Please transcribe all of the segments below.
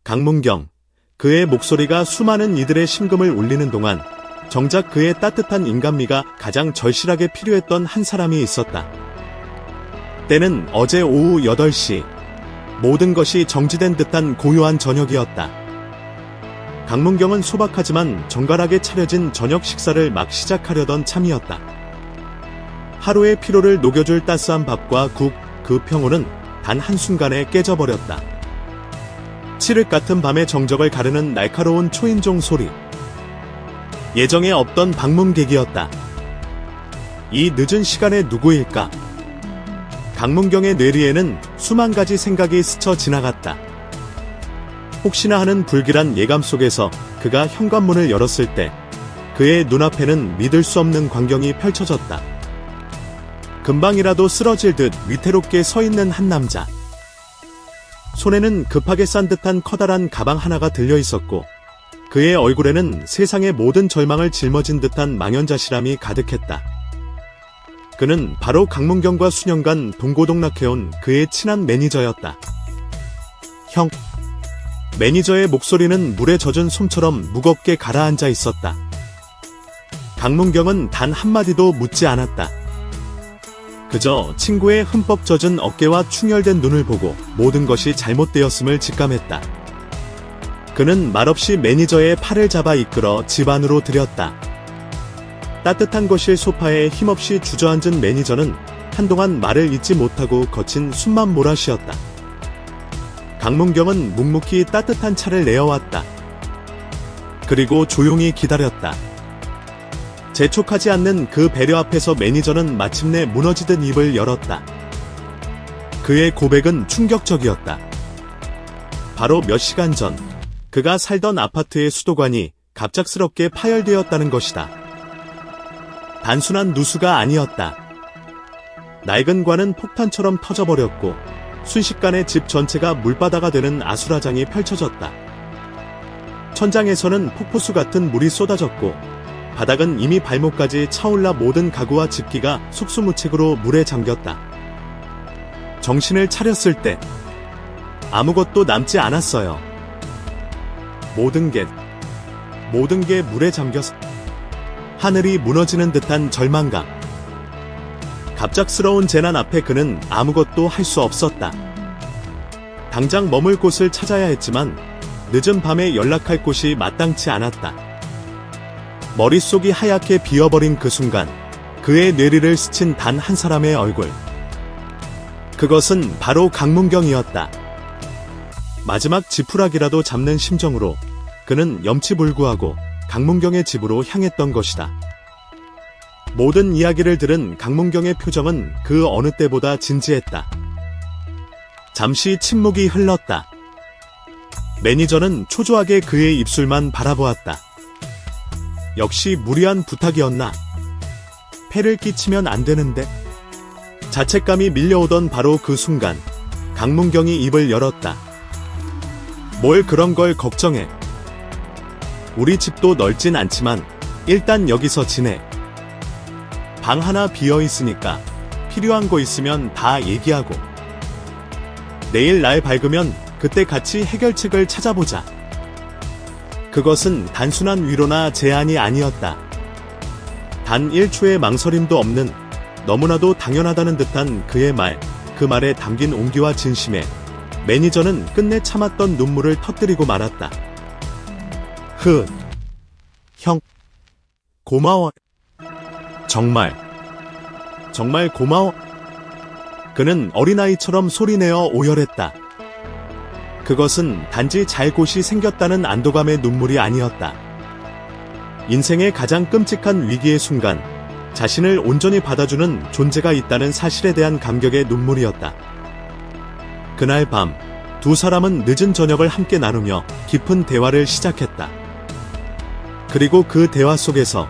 강문경. 그의 목소리가 수많은 이들의 심금을 울리는 동안 정작 그의 따뜻한 인간미가 가장 절실하게 필요했던 한 사람이 있었다. 때는 어제 오후 8시. 모든 것이 정지된 듯한 고요한 저녁이었다. 강문경은 소박하지만 정갈하게 차려진 저녁 식사를 막 시작하려던 참이었다. 하루의 피로를 녹여줄 따스한 밥과 국, 그 평온은 단 한순간에 깨져버렸다. 칠흑 같은 밤의 정적을 가르는 날카로운 초인종 소리. 예정에 없던 방문객이었다. 이 늦은 시간에 누구일까? 강문경의 뇌리에는 수만 가지 생각이 스쳐 지나갔다. 혹시나 하는 불길한 예감 속에서 그가 현관문을 열었을 때 그의 눈앞에는 믿을 수 없는 광경이 펼쳐졌다. 금방이라도 쓰러질 듯 위태롭게 서 있는 한 남자. 손에는 급하게 싼 듯한 커다란 가방 하나가 들려 있었고 그의 얼굴에는 세상의 모든 절망을 짊어진 듯한 망연자실함이 가득했다. 그는 바로 강문경과 수년간 동고동락해온 그의 친한 매니저였다. 형. 매니저의 목소리는 물에 젖은 솜처럼 무겁게 가라앉아 있었다. 강문경은 단 한마디도 묻지 않았다. 그저 친구의 흠뻑 젖은 어깨와 충혈된 눈을 보고 모든 것이 잘못되었음을 직감했다. 그는 말없이 매니저의 팔을 잡아 이끌어 집 안으로 들였다. 따뜻한 거실 소파에 힘없이 주저앉은 매니저는 한동안 말을 잇지 못하고 거친 숨만 몰아쉬었다. 강문경은 묵묵히 따뜻한 차를 내어왔다. 그리고 조용히 기다렸다. 재촉하지 않는 그 배려 앞에서 매니저는 마침내 무너지듯 입을 열었다. 그의 고백은 충격적이었다. 바로 몇 시간 전 그가 살던 아파트의 수도관이 갑작스럽게 파열되었다는 것이다. 단순한 누수가 아니었다. 낡은 관은 폭탄처럼 터져버렸고 순식간에 집 전체가 물바다가 되는 아수라장이 펼쳐졌다. 천장에서는 폭포수 같은 물이 쏟아졌고 바닥은 이미 발목까지 차올라 모든 가구와 집기가 속수무책으로 물에 잠겼다. 정신을 차렸을 때 아무것도 남지 않았어요. 모든 게 물에 잠겨서 하늘이 무너지는 듯한 절망감. 갑작스러운 재난 앞에 그는 아무것도 할 수 없었다. 당장 머물 곳을 찾아야 했지만 늦은 밤에 연락할 곳이 마땅치 않았다. 머릿속이 하얗게 비어버린 그 순간 그의 뇌리를 스친 단 한 사람의 얼굴. 그것은 바로 강문경이었다. 마지막 지푸라기라도 잡는 심정으로 그는 염치불구하고 강문경의 집으로 향했던 것이다. 모든 이야기를 들은 강문경의 표정은 그 어느 때보다 진지했다. 잠시 침묵이 흘렀다. 매니저는 초조하게 그의 입술만 바라보았다. 역시 무리한 부탁이었나? 폐를 끼치면 안 되는데? 자책감이 밀려오던 바로 그 순간 강문경이 입을 열었다. 뭘 그런 걸 걱정해. 우리 집도 넓진 않지만 일단 여기서 지내. 방 하나 비어 있으니까 필요한 거 있으면 다 얘기하고. 내일 날 밝으면 그때 같이 해결책을 찾아보자. 그것은 단순한 위로나 제안이 아니었다. 단 1초의 망설임도 없는 너무나도 당연하다는 듯한 그의 말, 그 말에 담긴 온기와 진심에 매니저는 끝내 참았던 눈물을 터뜨리고 말았다. 형, 고마워. 정말 고마워. 그는 어린아이처럼 소리내어 오열했다. 그것은 단지 잘 곳이 생겼다는 안도감의 눈물이 아니었다. 인생의 가장 끔찍한 위기의 순간, 자신을 온전히 받아주는 존재가 있다는 사실에 대한 감격의 눈물이었다. 그날 밤, 두 사람은 늦은 저녁을 함께 나누며 깊은 대화를 시작했다. 그리고 그 대화 속에서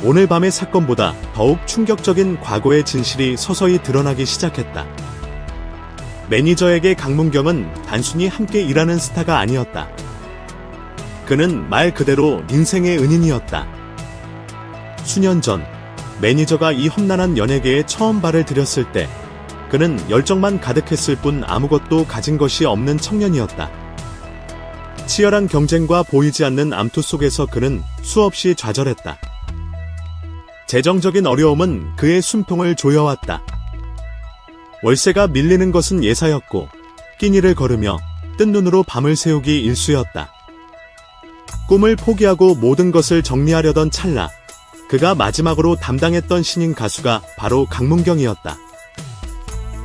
오늘 밤의 사건보다 더욱 충격적인 과거의 진실이 서서히 드러나기 시작했다. 매니저에게 강문경은 단순히 함께 일하는 스타가 아니었다. 그는 말 그대로 인생의 은인이었다. 수년 전 매니저가 이 험난한 연예계에 처음 발을 들였을 때 그는 열정만 가득했을 뿐 아무것도 가진 것이 없는 청년이었다. 치열한 경쟁과 보이지 않는 암투 속에서 그는 수없이 좌절했다. 재정적인 어려움은 그의 숨통을 조여왔다. 월세가 밀리는 것은 예사였고 끼니를 걸으며 뜬 눈으로 밤을 새우기 일쑤였다. 꿈을 포기하고 모든 것을 정리하려던 찰나 그가 마지막으로 담당했던 신인 가수가 바로 강문경이었다.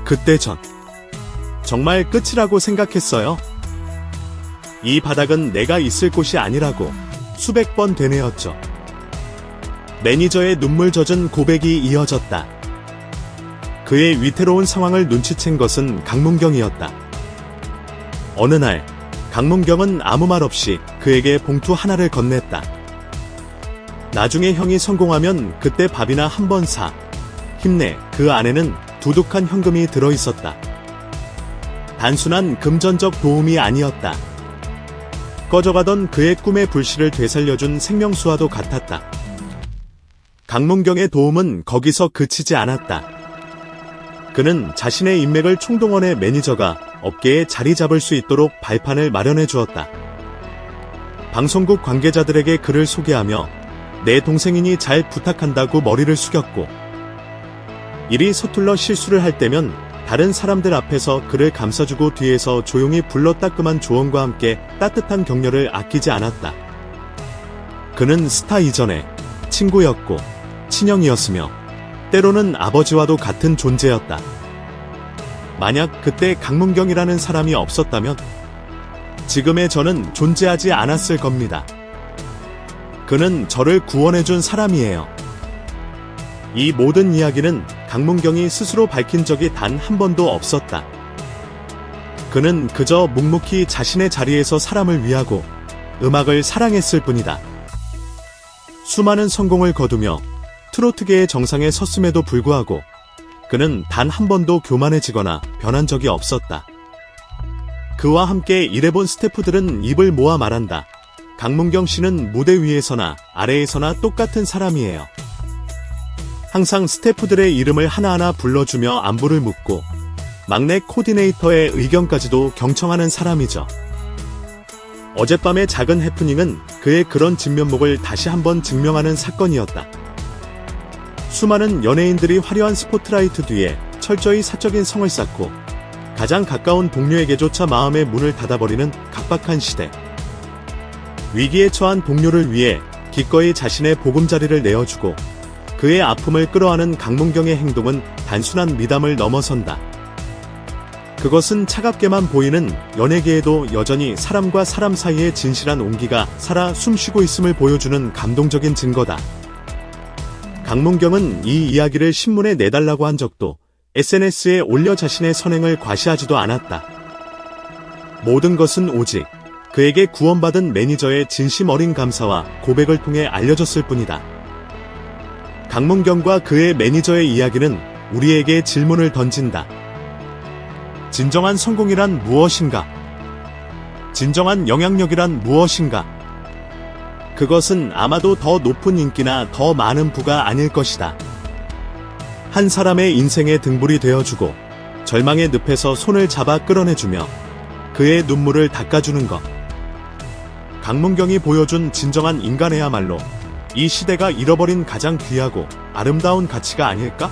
그때 전 정말 끝이라고 생각했어요. 이 바닥은 내가 있을 곳이 아니라고 수백 번 되뇌었죠. 매니저의 눈물 젖은 고백이 이어졌다. 그의 위태로운 상황을 눈치챈 것은 강문경이었다. 어느 날 강문경은 아무 말 없이 그에게 봉투 하나를 건넸다. 나중에 형이 성공하면 그때 밥이나 한번 사. 힘내. 그 안에는 두둑한 현금이 들어있었다. 단순한 금전적 도움이 아니었다. 꺼져가던 그의 꿈의 불씨를 되살려준 생명수와도 같았다. 강문경의 도움은 거기서 그치지 않았다. 그는 자신의 인맥을 총동원해 매니저가 업계에 자리 잡을 수 있도록 발판을 마련해 주었다. 방송국 관계자들에게 그를 소개하며 내 동생이니 잘 부탁한다고 머리를 숙였고, 일이 서툴러 실수를 할 때면 다른 사람들 앞에서 그를 감싸주고 뒤에서 조용히 불러 따끔한 조언과 함께 따뜻한 격려를 아끼지 않았다. 그는 스타 이전에 친구였고 친형이었으며 때로는 아버지와도 같은 존재였다. 만약 그때 강문경이라는 사람이 없었다면 지금의 저는 존재하지 않았을 겁니다. 그는 저를 구원해준 사람이에요. 이 모든 이야기는 강문경이 스스로 밝힌 적이 단 한 번도 없었다. 그는 그저 묵묵히 자신의 자리에서 사람을 위하고 음악을 사랑했을 뿐이다. 수많은 성공을 거두며 트로트계의 정상에 섰음에도 불구하고 그는 단 한 번도 교만해지거나 변한 적이 없었다. 그와 함께 일해본 스태프들은 입을 모아 말한다. 강문경 씨는 무대 위에서나 아래에서나 똑같은 사람이에요. 항상 스태프들의 이름을 하나하나 불러주며 안부를 묻고 막내 코디네이터의 의견까지도 경청하는 사람이죠. 어젯밤의 작은 해프닝은 그의 그런 진면목을 다시 한번 증명하는 사건이었다. 수많은 연예인들이 화려한 스포트라이트 뒤에 철저히 사적인 성을 쌓고 가장 가까운 동료에게조차 마음의 문을 닫아버리는 각박한 시대. 위기에 처한 동료를 위해 기꺼이 자신의 보금자리를 내어주고 그의 아픔을 끌어안은 강문경의 행동은 단순한 미담을 넘어선다. 그것은 차갑게만 보이는 연예계에도 여전히 사람과 사람 사이의 진실한 온기가 살아 숨쉬고 있음을 보여주는 감동적인 증거다. 강문경은 이 이야기를 신문에 내달라고 한 적도 SNS에 올려 자신의 선행을 과시하지도 않았다. 모든 것은 오직 그에게 구원받은 매니저의 진심 어린 감사와 고백을 통해 알려졌을 뿐이다. 강문경과 그의 매니저의 이야기는 우리에게 질문을 던진다. 진정한 성공이란 무엇인가? 진정한 영향력이란 무엇인가? 그것은 아마도 더 높은 인기나 더 많은 부가 아닐 것이다. 한 사람의 인생의 등불이 되어주고 절망의 늪에서 손을 잡아 끌어내주며 그의 눈물을 닦아주는 것. 강문경이 보여준 진정한 인간이야말로 이 시대가 잃어버린 가장 귀하고 아름다운 가치가 아닐까?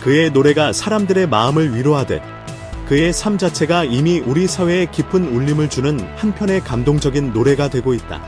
그의 노래가 사람들의 마음을 위로하듯 그의 삶 자체가 이미 우리 사회에 깊은 울림을 주는 한편의 감동적인 노래가 되고 있다.